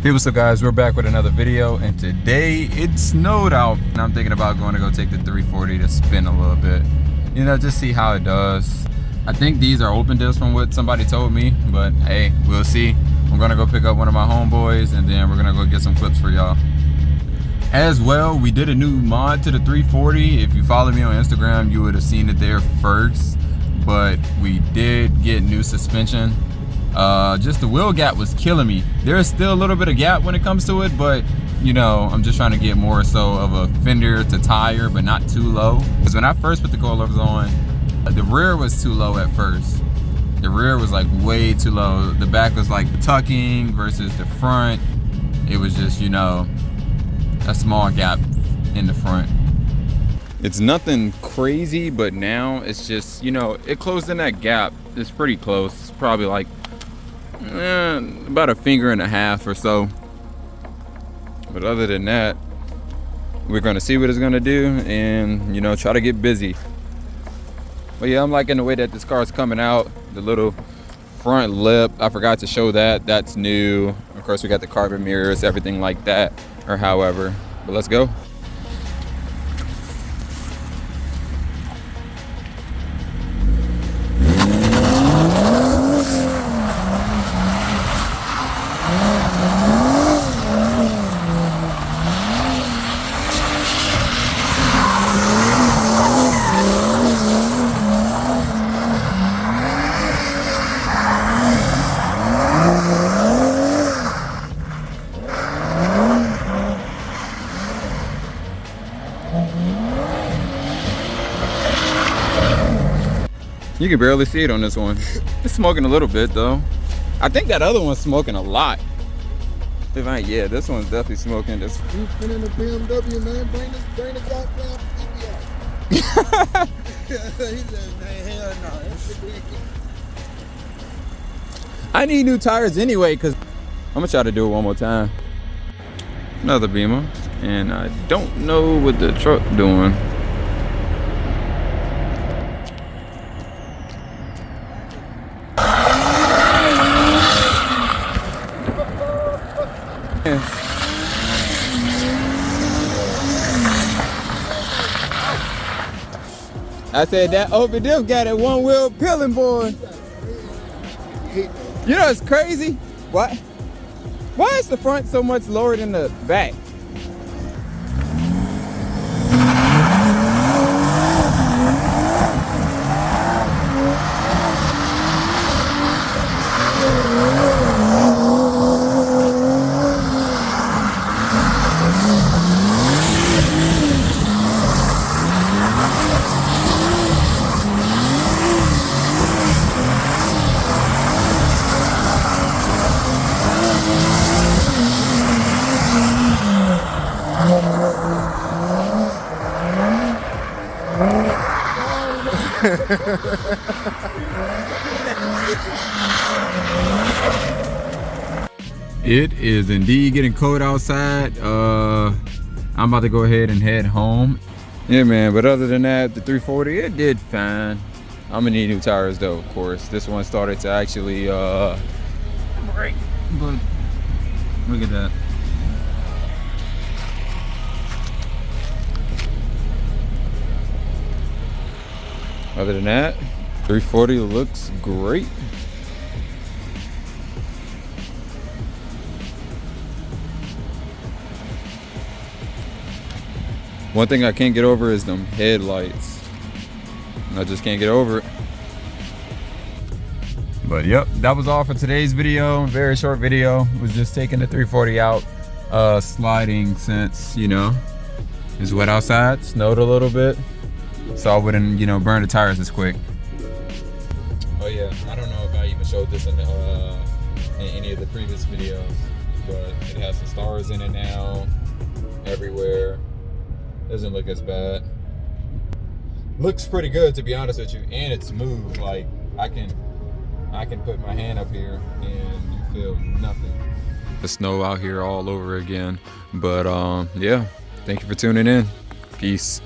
Hey, what's up guys, we're back with another video, and today it snowed out and I'm thinking about going to go take the 340 to spin a little bit, you know, just see how it does. I think these are open dips from what somebody told me, but hey, we'll see. I'm gonna go pick up one of my homeboys and then we're gonna go get some clips for y'all. As well, we did a new mod to the 340. If you follow me on Instagram, you would have seen it there first, but we did get new suspension. Just the wheel gap was killing me. There's still a little bit of gap when it comes to it, but you know, I'm just trying to get more so of a fender to tire, but not too low. Because when I first put the coilovers on, the rear was too low at first. The rear was like way too low. The back was like tucking versus the front. It was just, you know, a small gap in the front. It's nothing crazy, but now it's just, you know, it closed in that gap. It's pretty close. It's probably like about a finger and a half or so. But other than that, we're gonna see what it's gonna do and, you know, try to get busy. But yeah, I'm liking the way that this car is coming out. The little front lip, I forgot to show that. That's new. Of course, we got the carbon mirrors, everything like that, or however. But let's go. You can barely see it on this one. It's smoking a little bit though. I think that other one's smoking a lot. If I, yeah, this one's definitely smoking. This. You been in a BMW, man. Bring the goddamn TV out. He said, man, hell no. I need new tires anyway, cause I'm gonna try to do it one more time. Another Beamer, and I don't know what the truck doing. I said that open diff got that one wheel peeling, boy. You know it's crazy? What? Why is the front so much lower than the back? It is indeed getting cold outside. I'm about to go ahead and head home. Yeah, man, but other than that, the 340, it did fine. I'm gonna need new tires though, of course. This one started to actually break, but look at that. Other than that, 340 looks great. One thing I can't get over is them headlights. I just can't get over it. But yep, that was all for today's video. Very short video. Was just taking the 340 out, sliding since, you know, it's wet outside, snowed a little bit. So I wouldn't, you know, burn the tires as quick. Oh yeah, I don't know if I even showed this in any of the previous videos, but it has some stars in it now, everywhere. Doesn't look as bad. Looks pretty good, to be honest with you, and it's smooth. Like I can put my hand up here and you feel nothing. The snow out here all over again, but yeah. Thank you for tuning in. Peace.